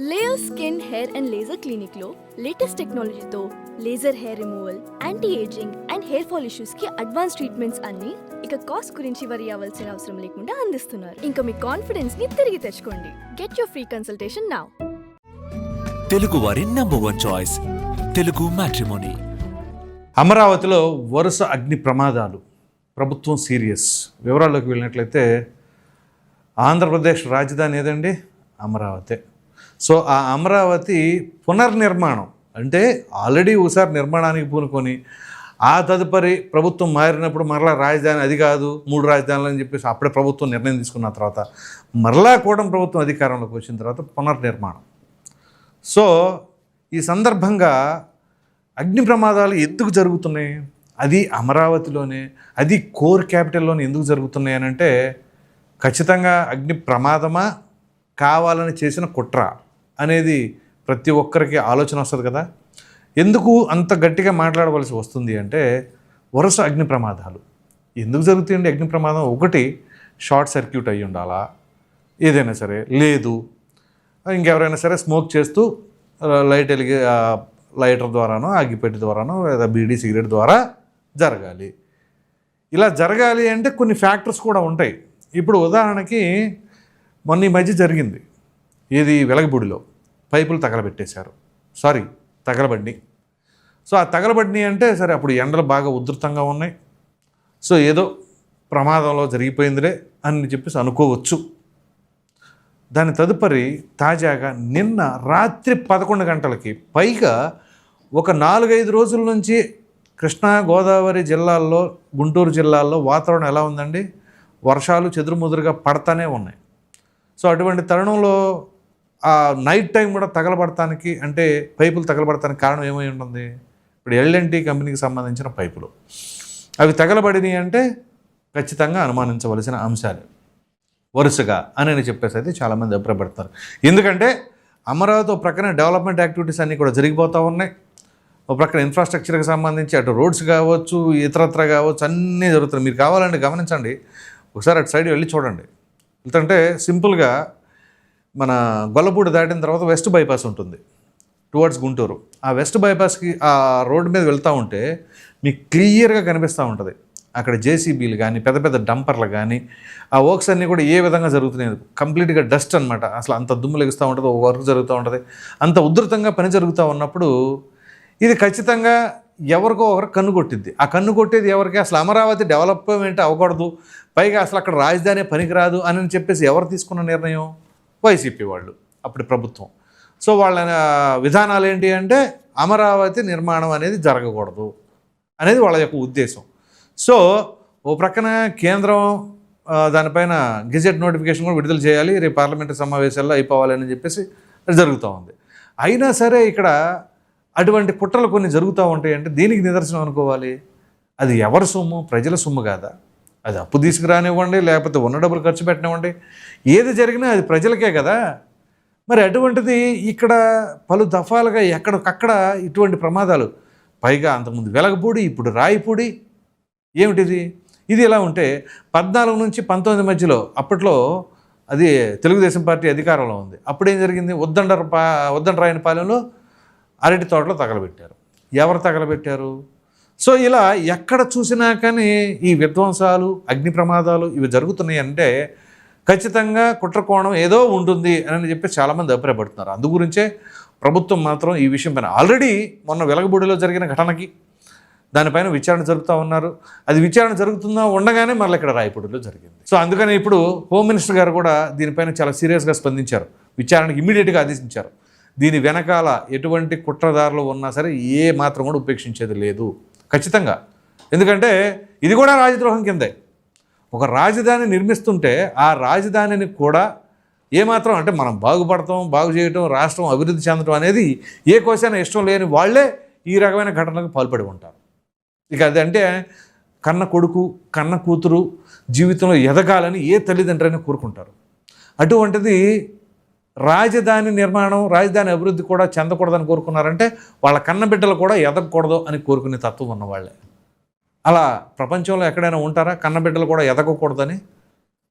Layer skin hair and laser clinic లో latest టెక్నాలజీతో laser hair removal, anti ageing and hair fall issues కి advance treatments అన్ని ఇక cost గురించి వరి అవ్వాల్సిన అవసరం లేకుండా అందిస్తున్నారు. ఇంకా మీ కాన్ఫిడెన్స్ ని తిరిగి తెచ్చుకోండి. Get your free consultation now. Telugu వారి #1 చాయిస్ తెలుగు మ్యాట్రిమోనీ. అమరావతిలో వరుస అగ్ని ప్రమాదాలు, ప్రభుత్వం సీరియస్. వివరాల్లోకి వెళ్ళినట్లయితే ఆంధ్రప్రదేశ్ రాజధాని ఏదండి? అమరావతి. సో ఆ అమరావతి పునర్నిర్మాణం అంటే ఆల్రెడీ ఒకసారి నిర్మాణానికి పూనుకొని ఆ తదుపరి ప్రభుత్వం మారినప్పుడు మరలా రాజధాని అది కాదు 3 రాజధానులు అని చెప్పేసి అప్పుడే ప్రభుత్వం నిర్ణయం తీసుకున్న తర్వాత మరలా కూడా ప్రభుత్వం అధికారంలోకి వచ్చిన తర్వాత పునర్నిర్మాణం. సో ఈ సందర్భంగా అగ్ని ప్రమాదాలు ఎందుకు జరుగుతున్నాయి? అది అమరావతిలోనే, అది కోర్ క్యాపిటల్లోనే ఎందుకు జరుగుతున్నాయి అని అంటే ఖచ్చితంగా అగ్ని ప్రమాదమా కావాలని చేసిన కుట్ర అనేది ప్రతి ఒక్కరికి ఆలోచన వస్తుంది కదా. ఎందుకు అంత గట్టిగా మాట్లాడవలసి వస్తుంది అంటే వరుస అగ్ని ప్రమాదాలు ఎందుకు జరుగుతాయండి? అగ్ని ప్రమాదం ఒకటి షార్ట్ సర్క్యూట్ అయ్యి ఉండాలా, ఏదైనా సరే, లేదు ఇంకెవరైనా సరే స్మోక్ చేస్తూ లైటర్ ద్వారానో అగ్గిపెట్టి ద్వారానో లేదా బీడీ సిగరెట్ ద్వారా జరగాలి. ఇలా జరగాలి అంటే కొన్ని ఫ్యాక్టర్స్ కూడా ఉంటాయి. ఇప్పుడు ఉదాహరణకి మొన్న ఈ మధ్య జరిగింది, ఏది వెలగపూడిలో పైపులు తగలబెట్టేశారు. తగలబడి. సో ఆ తగలబడిని అంటే సరే అప్పుడు ఎండలు బాగా ఉధృతంగా ఉన్నాయి, సో ఏదో ప్రమాదంలో జరిగిపోయిందిలే అని చెప్పేసి అనుకోవచ్చు. దాని తదుపరి తాజాగా నిన్న రాత్రి 11 గంటలకి పైగా ఒక 4-5 రోజుల నుంచి కృష్ణా గోదావరి జిల్లాల్లో, గుంటూరు జిల్లాల్లో వాతావరణం ఎలా ఉందండి? వర్షాలు చెదురుముదురుగా పడతానే ఉన్నాయి. సో అటువంటి తరుణంలో ఆ నైట్ టైం కూడా తగలబడటానికి అంటే పైపులు తగలబడటానికి కారణం ఏమై ఉంటుంది? ఇప్పుడు L&T కంపెనీకి సంబంధించిన పైపులు అవి తగలబడినాయి అంటే ఖచ్చితంగా అనుమానించవలసిన అంశాలు వరుసగా అని చెప్పేసి అయితే చాలామంది అభిప్రాయపడతారు. ఎందుకంటే అమరావతి ఒక ప్రక్కన డెవలప్మెంట్ యాక్టివిటీస్ అన్నీ కూడా జరిగిపోతూ ఉన్నాయి, ఒక ప్రక్కన ఇన్ఫ్రాస్ట్రక్చర్కి సంబంధించి అటు రోడ్స్ కావచ్చు, ఇతరత్ర కావచ్చు, అన్నీ జరుగుతున్నాయి. మీరు కావాలంటే గమనించండి, ఒకసారి అటు సైడ్ వెళ్ళి చూడండి. ఎందుకంటే సింపుల్గా మన గొల్లపూడి దాటిన తర్వాత వెస్ట్ బైపాస్ ఉంటుంది టువర్డ్స్ గుంటూరు. ఆ వెస్ట్ బైపాస్కి ఆ రోడ్డు మీద వెళ్తూ ఉంటే మీకు క్లియర్గా కనిపిస్తూ ఉంటుంది అక్కడ జేసీబీలు కానీ పెద్ద పెద్ద డంపర్లు కానీ ఆ వర్క్స్ అన్నీ కూడా ఏ విధంగా జరుగుతున్నాయి. కంప్లీట్గా డస్ట్ అనమాట. అసలు అంత దుమ్ము లెగుస్తూ ఉంటుంది, ఒక వర్క్ జరుగుతూ ఉంటుంది, అంత ఉధృతంగా పని జరుగుతూ ఉన్నప్పుడు ఇది ఖచ్చితంగా ఎవరికో ఒకరు కన్ను కొట్టిద్ది. ఆ కన్ను కొట్టేది ఎవరికి? అసలు అమరావతి డెవలప్మెంట్ అవ్వకూడదు, పైగా అసలు అక్కడ రాజధాని పనికిరాదు అని చెప్పేసి ఎవరు తీసుకున్న నిర్ణయం? వైసీపీ వాళ్ళు, అప్పటి ప్రభుత్వం. సో వాళ్ళ విధానాలు ఏంటి అంటే అమరావతి నిర్మాణం అనేది జరగకూడదు అనేది వాళ్ళ యొక్క ఉద్దేశం. సో ఓ ప్రక్కన కేంద్రం దానిపైన గెజెట్ నోటిఫికేషన్ కూడా విడుదల చేయాలి, రేపు పార్లమెంటరీ సమావేశాల్లో అయిపోవాలని చెప్పేసి జరుగుతూ ఉంది. అయినా సరే ఇక్కడ అటువంటి కుట్రలు కొన్ని జరుగుతూ ఉంటాయి. అంటే దీనికి నిదర్శనం అనుకోవాలి, అది ఎవరి సొమ్ము? ప్రజల సొమ్ము కాదా? అది అప్పు తీసుకురానివ్వండి, లేకపోతే ఉన్న డబ్బులు ఖర్చు పెట్టనివ్వండి, ఏది జరిగినా అది ప్రజలకే కదా. మరి అటువంటిది ఇక్కడ పలు దఫాలుగా ఎక్కడికక్కడ ఇటువంటి ప్రమాదాలు, పైగా అంతకుముందు వెలగపూడి, ఇప్పుడు రాయపూడి. ఏమిటిది? ఇది ఎలా ఉంటే 14 నుంచి 19 మధ్యలో అప్పట్లో అది తెలుగుదేశం పార్టీ అధికారంలో ఉంది. అప్పుడేం జరిగింది? ఉద్దండరాయనిపాలెంలో అరటి తోటలో తగలబెట్టారు. ఎవరు తగలబెట్టారు? సో ఇలా ఎక్కడ చూసినా కానీ ఈ విధ్వంసాలు, అగ్ని ప్రమాదాలు ఇవి జరుగుతున్నాయి అంటే ఖచ్చితంగా కుట్రకోణం ఏదో ఉంటుంది అని చెప్పి చాలామంది అభిప్రాయపడుతున్నారు. అందుగురించే ప్రభుత్వం మాత్రం ఈ విషయం పైన ఆల్రెడీ మొన్న వెలగపూడిలో జరిగిన ఘటనకి దానిపైన విచారణ జరుపుతూ ఉన్నారు. అది విచారణ జరుగుతుందా ఉండగానే మళ్ళీ ఇక్కడ రాయపూడిలో జరిగింది. సో అందుకని ఇప్పుడు హోమ్ మినిస్టర్ గారు కూడా దీనిపైన చాలా సీరియస్గా స్పందించారు, విచారణకు ఇమ్మీడియట్గా ఆదేశించారు. దీని వెనకాల ఎటువంటి కుట్రదారులు ఉన్నా సరే ఏ మాత్రం కూడా ఉపేక్షించేది లేదు ఖచ్చితంగా. ఎందుకంటే ఇది కూడా రాజద్రోహం కిందే. ఒక రాజధాని నిర్మిస్తుంటే ఆ రాజధానిని కూడా ఏమాత్రం అంటే మనం బాగుపడటం, బాగు చేయటం, రాష్ట్రం అభివృద్ధి చెందడం అనేది ఏ కోసైనా ఇష్టం లేని వాళ్ళే ఈ రకమైన ఘటనలకు పాల్పడి ఉంటారు. ఇక అదంటే కన్న కొడుకు, కన్న కూతురు జీవితంలో ఎదగాలని ఏ తల్లిదండ్రులైనా కోరుకుంటారు. అటువంటిది రాజధాని నిర్మాణం, రాజధాని అభివృద్ధి కూడా చెందకూడదని కోరుకున్నారంటే వాళ్ళ కన్న బిడ్డలు కూడా ఎదగకూడదు అని కోరుకునే తత్వం ఉన్నవాళ్ళే. అలా ప్రపంచంలో ఎక్కడైనా ఉంటారా కన్నబిడ్డలు కూడా ఎదగకూడదని?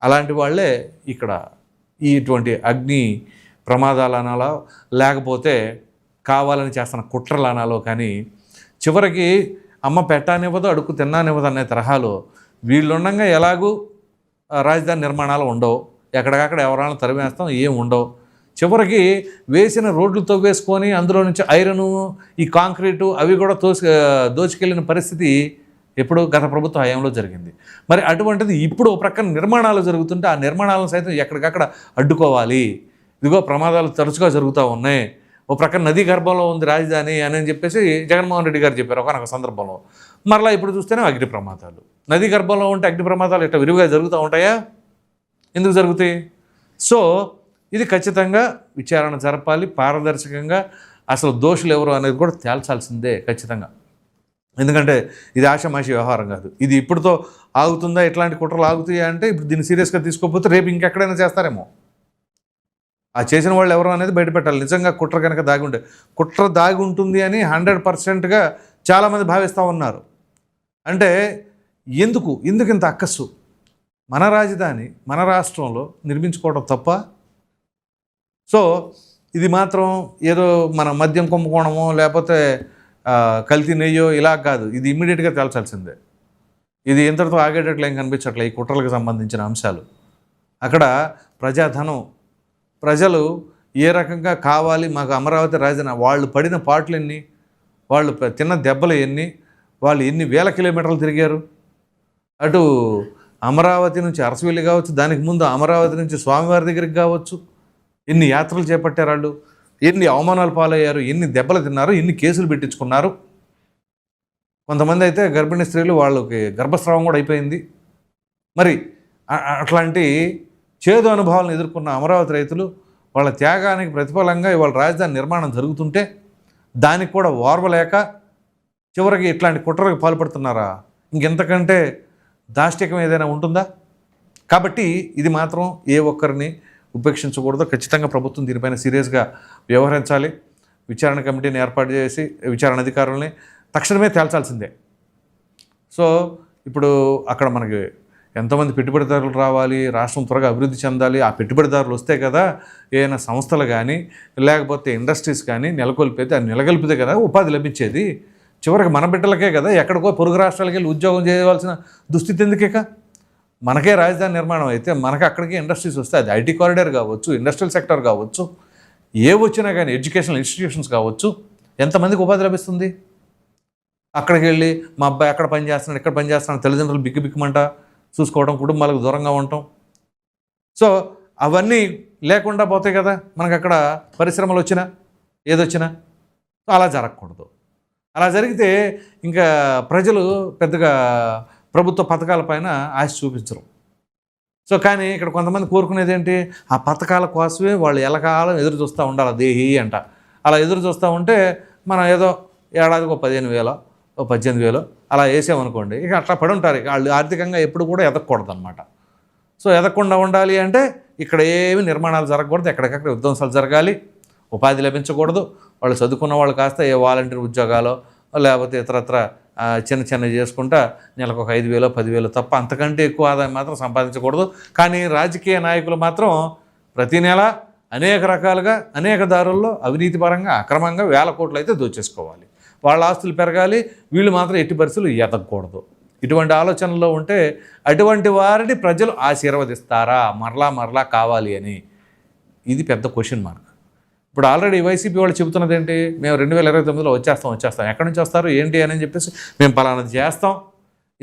అలాంటి వాళ్ళే ఇక్కడ ఇటువంటి అగ్ని ప్రమాదాలు అనాలో లేకపోతే కావాలని చేస్తున్న కుట్రలు అనాలో, కానీ చివరికి అమ్మ పెట్టానివ్వదు అడుగు తిన్నానివ్వదు అనే తరహాలో వీళ్ళుండగా ఎలాగూ రాజధాని నిర్మాణాలు ఉండవు, ఎక్కడికక్కడ ఎవరైనా తరిమేస్తాం, ఏం ఉండవు. చివరికి వేసిన రోడ్లు తవ్వేసుకొని అందులో నుంచి ఐరను, ఈ కాంక్రీటు అవి కూడా దోచుకెళ్ళిన పరిస్థితి ఎప్పుడు గత ప్రభుత్వ హయాంలో జరిగింది. మరి అటువంటిది ఇప్పుడు ప్రక్కన నిర్మాణాలు జరుగుతుంటే ఆ నిర్మాణాలను సైతం ఎక్కడికక్కడ అడ్డుకోవాలి. ఇదిగో ప్రమాదాలు తరచుగా జరుగుతూ ఉన్నాయి, ఓ ప్రక్కన నదీ గర్భంలో ఉంది రాజధాని అని చెప్పేసి జగన్మోహన్ రెడ్డి గారు చెప్పారు ఒకనొక సందర్భంలో. మరలా ఇప్పుడు చూస్తేనే అగ్ని ప్రమాదాలు. నదీ గర్భంలో ఉంటే అగ్ని ప్రమాదాలు ఇట్లా విరివిగా జరుగుతూ ఉంటాయా? ఎందుకు జరుగుతాయి? సో ఇది ఖచ్చితంగా విచారణ జరపాలి, పారదర్శకంగా అసలు దోషులు ఎవరు అనేది కూడా తేల్చాల్సిందే ఖచ్చితంగా. ఎందుకంటే ఇది ఆషామాషి వ్యవహారం కాదు. ఇది ఇప్పుడుతో ఆగుతుందా, ఇట్లాంటి కుట్రలు ఆగుతాయా అంటే ఇప్పుడు దీన్ని సీరియస్గా తీసుకోకపోతే రేపు ఇంకెక్కడైనా చేస్తారేమో. ఆ చేసిన వాళ్ళు ఎవరు అనేది బయటపెట్టాలి. నిజంగా కుట్ర కనుక కుట్ర దాగి ఉంటుంది అని 100%గా చాలామంది భావిస్తూ ఉన్నారు. అంటే ఎందుకు ఇంత అక్కస్సు? మన రాజధాని మన రాష్ట్రంలో నిర్మించుకోవడం తప్ప? సో ఇది మాత్రం ఏదో మన మద్యం కుంభకోణమో లేకపోతే కల్తీ నెయ్యో ఇలా కాదు, ఇది ఇమ్మీడియట్గా తేల్చాల్సిందే. ఇది ఇంతటితో ఆగేటట్లు ఏం కనిపించట్లే ఈ కుట్రలకు సంబంధించిన అంశాలు. అక్కడ ప్రజాధనం, ప్రజలు ఏ రకంగా కావాలి మాకు అమరావతి రాజధాని, వాళ్ళు పడిన పాటలు ఎన్ని, వాళ్ళు తిన్న దెబ్బలు ఎన్ని, వాళ్ళు ఎన్ని వేల కిలోమీటర్లు తిరిగారు. అటు అమరావతి నుంచి అరసవెల్లి కావచ్చు, దానికి ముందు అమరావతి నుంచి స్వామివారి దగ్గరికి కావచ్చు, ఎన్ని యాత్రలు చేపట్టారు వాళ్ళు, ఎన్ని అవమానాలు పాలయ్యారు, ఎన్ని దెబ్బలు తిన్నారు, ఎన్ని కేసులు పెట్టించుకున్నారు. కొంతమంది అయితే గర్భిణీ స్త్రీలు వాళ్ళకి గర్భస్రావం కూడా అయిపోయింది. మరి అట్లాంటి చేదు అనుభవాలను ఎదుర్కొన్న అమరావతి రైతులు వాళ్ళ త్యాగానికి ప్రతిఫలంగా ఇవాళ రాజధాని నిర్మాణం జరుగుతుంటే దానికి కూడా ఓర్వలేక చివరికి ఇట్లాంటి కుట్రకు పాల్పడుతున్నారా? ఇంకెంతకంటే దాష్టికం ఏదైనా ఉంటుందా? కాబట్టి ఇది మాత్రం ఏ ఒక్కరిని ఉపేక్షించకూడదు. ఖచ్చితంగా ప్రభుత్వం దీనిపైన సీరియస్గా వ్యవహరించాలి. విచారణ కమిటీని ఏర్పాటు చేసి విచారణ అధికారులని తక్షణమే తేల్చాల్సిందే. సో ఇప్పుడు అక్కడ మనకి ఎంతోమంది పెట్టుబడిదారులు రావాలి, రాష్ట్రం త్వరగా అభివృద్ధి చెందాలి. ఆ పెట్టుబడిదారులు వస్తే కదా ఏదైనా సంస్థలు కానీ లేకపోతే ఇండస్ట్రీస్ కానీ నెలకొల్పితే, అది నెలకొల్పితే కదా ఉపాధి లభించేది. చివరికి మన బిడ్డలకే కదా, ఎక్కడికో పొరుగు రాష్ట్రాలకి వెళ్ళి ఉద్యోగం చేయవలసిన దుస్థితి ఎందుకేక? మనకే రాజధాని నిర్మాణం అయితే మనకి అక్కడికి ఇండస్ట్రీస్ వస్తే, అది ఐటీ కారిడార్ కావచ్చు, ఇండస్ట్రియల్ సెక్టర్ కావచ్చు, ఏ వచ్చినా కానీ ఎడ్యుకేషనల్ ఇన్స్టిట్యూషన్స్ కావచ్చు, ఎంతమందికి ఉపాధి లభిస్తుంది? అక్కడికి వెళ్ళి మా అబ్బాయి అక్కడ పని చేస్తున్నాడు, ఇక్కడ పని చేస్తున్నాడు, తల్లిదండ్రులు బిక్కుమంట చూసుకోవడం, కుటుంబాలకు దూరంగా ఉండటం. సో అవన్నీ లేకుండా పోతాయి కదా మనకు అక్కడ పరిశ్రమలు వచ్చినా ఏదొచ్చినా. అలా జరగకూడదు. అలా జరిగితే ఇంకా ప్రజలు పెద్దగా ప్రభుత్వ పథకాలపైన ఆశ చూపించరు. సో కానీ ఇక్కడ కొంతమంది కోరుకునేది ఏంటి, ఆ పథకాల కోసమే వాళ్ళు ఎలకాలం ఎదురు చూస్తూ ఉండాలి, దేహి అంట. అలా ఎదురు చూస్తూ ఉంటే మనం ఏదో ఏడాదికి 15,000 18,000 అలా వేసామనుకోండి, ఇక అట్లా పడి ఉంటారు. ఇక వాళ్ళు ఆర్థికంగా ఎప్పుడు కూడా ఎదగకూడదు అనమాట. సో ఎదగకుండా ఉండాలి అంటే ఇక్కడ ఏమి నిర్మాణాలు జరగకూడదు, ఎక్కడికక్కడ విధ్వంసాలు జరగాలి, ఉపాధి లభించకూడదు. వాళ్ళు చదువుకున్న వాళ్ళు కాస్త ఏ వాలంటీర్ ఉద్యోగాలు లేకపోతే ఇతరత్ర చిన్న చేసుకుంటా నెలకు 5,000 10,000 తప్ప అంతకంటే ఎక్కువ ఆదాయం మాత్రం సంపాదించకూడదు. కానీ రాజకీయ నాయకులు మాత్రం ప్రతి నెల అనేక రకాలుగా అనేక దారుల్లో అవినీతిపరంగా అక్రమంగా వేల కోట్లు అయితే దోచేసుకోవాలి. వాళ్ళ ఆస్తులు పెరగాలి, వీళ్ళు మాత్రం ఎట్టి పరిస్థితులు ఎదగకూడదు. ఇటువంటి ఆలోచనలో ఉంటే అటువంటి వారిని ప్రజలు ఆశీర్వదిస్తారా మరలా కావాలి అని? ఇది పెద్ద క్వశ్చన్ మార్క్. ఇప్పుడు ఆల్రెడీ వైసీపీ వాళ్ళు చెబుతున్నది ఏంటి, మేము 2029లో వచ్చేస్తాం. ఎక్కడి నుంచి వస్తారు ఏంటి అని చెప్పేసి, మేము పలానది చేస్తాం,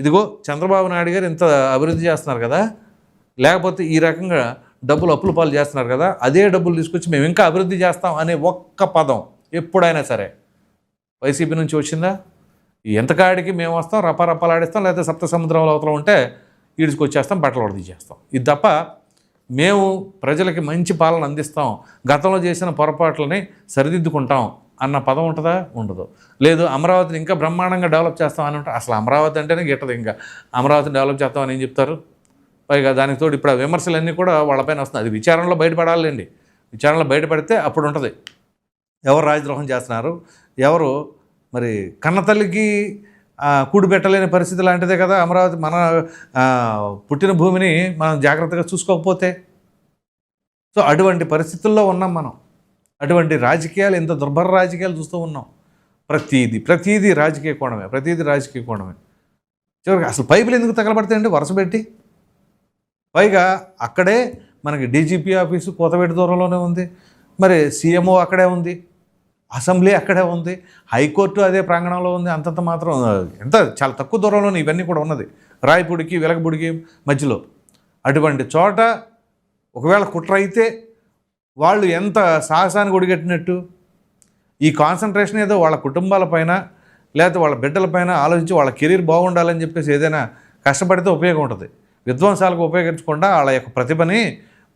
ఇదిగో చంద్రబాబు నాయుడు గారు ఇంత అభివృద్ధి చేస్తున్నారు కదా, లేకపోతే ఈ రకంగా డబ్బులు అప్పుల పాలు చేస్తున్నారు కదా, అదే డబ్బులు తీసుకొచ్చి మేము ఇంకా అభివృద్ధి చేస్తాం అనే ఒక్క పదం ఎప్పుడైనా సరే వైసీపీ నుంచి వచ్చిందా? ఎంతకాడికి మేము వస్తాం, రపారప్పలాడిస్తాం, లేకపోతే సప్త సముద్రంలో అవతల ఉంటే ఈడ్చుకొచ్చేస్తాం, బట్టలు వడది చేస్తాం. ఇది తప్ప మేము ప్రజలకి మంచి పాలన అందిస్తాం, గతంలో చేసిన పొరపాట్లని సరిదిద్దుకుంటాం అన్న పదం ఉంటుందా? ఉండదు. లేదు అమరావతిని ఇంకా బ్రహ్మాండంగా డెవలప్ చేస్తాం అని ఉంటే, అసలు అమరావతి అంటేనే గిట్టదు. ఇంకా అమరావతిని డెవలప్ చేస్తామని ఏం చెప్తారు? పైగా దానికి తోడు ఇప్పుడు ఆ విమర్శలన్నీ కూడా వాళ్ళపైన వస్తున్నాయి. అది విచారణలో బయటపడాలండి. విచారణలో బయటపడితే అప్పుడు ఉంటుంది ఎవరు రాజద్రోహం చేస్తున్నారు, ఎవరు మరి కన్నతల్లికి కూడు పెట్టలేని పరిస్థితి లాంటిదే కదా అమరావతి. మన పుట్టిన భూమిని మనం జాగ్రత్తగా చూసుకోకపోతే సో అటువంటి పరిస్థితుల్లో ఉన్నాం మనం. అటువంటి రాజకీయాలు, ఇంత దుర్భర రాజకీయాలు చూస్తూ ఉన్నాం. ప్రతీది రాజకీయ కోణమే, చివరికి అసలు పైపులు ఎందుకు తగలబడతాయండి వరుస పెట్టి? పైగా అక్కడే మనకి డీజీపీ ఆఫీసు కోతవేటి దూరంలోనే ఉంది, మరి సీఎంఓ అక్కడే ఉంది, అసెంబ్లీ అక్కడే ఉంది, హైకోర్టు అదే ప్రాంగణంలో ఉంది. అంతంత మాత్రం ఎంత చాలా తక్కువ దూరంలోనే ఇవన్నీ కూడా ఉన్నది, రాయపూడికి వెలగపూడికి మధ్యలో. అటువంటి చోట ఒకవేళ కుట్ర అయితే వాళ్ళు ఎంత సాహసానికి ఒడిగట్టినట్టు. ఈ కాన్సన్ట్రేషన్ ఏదో వాళ్ళ కుటుంబాలపైన లేకపోతే వాళ్ళ బిడ్డలపైన ఆలోచించి వాళ్ళ కెరీర్ బాగుండాలని చెప్పేసి ఏదైనా కష్టపడితే ఉపయోగం ఉంటుంది. విధ్వంసాలకు ఉపయోగించకుండా వాళ్ళ యొక్క ప్రతిభని,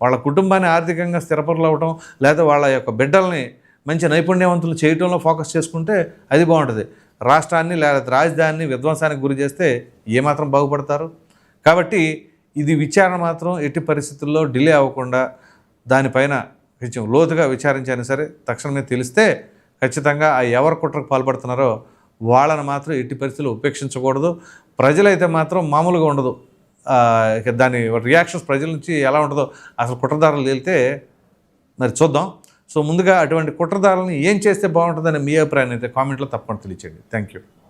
వాళ్ళ కుటుంబాన్ని ఆర్థికంగా స్థిరపరలవటం, లేదా వాళ్ళ యొక్క బిడ్డల్ని మంచి నైపుణ్యవంతులు చేయటంలో ఫోకస్ చేసుకుంటే అది బాగుంటుంది. రాష్ట్రాన్ని లేదా రాజధానిని విధ్వంసానికి గురి చేస్తే ఏమాత్రం బాగుపడతారు? కాబట్టి ఇది విచారణ మాత్రం ఎట్టి పరిస్థితుల్లో డిలే అవ్వకుండా దానిపైన కొంచెం లోతుగా విచారించైనా సరే తక్షణమే తెలిస్తే ఖచ్చితంగా ఆ ఎవరు కుట్రకు పాల్పడుతున్నారో వాళ్ళని మాత్రం ఎట్టి పరిస్థితుల్లో ఉపేక్షించకూడదు. ప్రజలైతే మాత్రం మామూలుగా ఉండదు. దాని రియాక్షన్స్ ప్రజల నుంచి ఎలా ఉంటుందో అసలు కుట్రదారులు వెళ్తే మరి చూద్దాం. సో ముందుగా అటువంటి కుట్రదారులను ఏం చేస్తే బాగుంటుందని మీ అభిప్రాయాన్ని అయితే కామెంట్లో తప్పకుండా తెలియచేయండి. Thank you.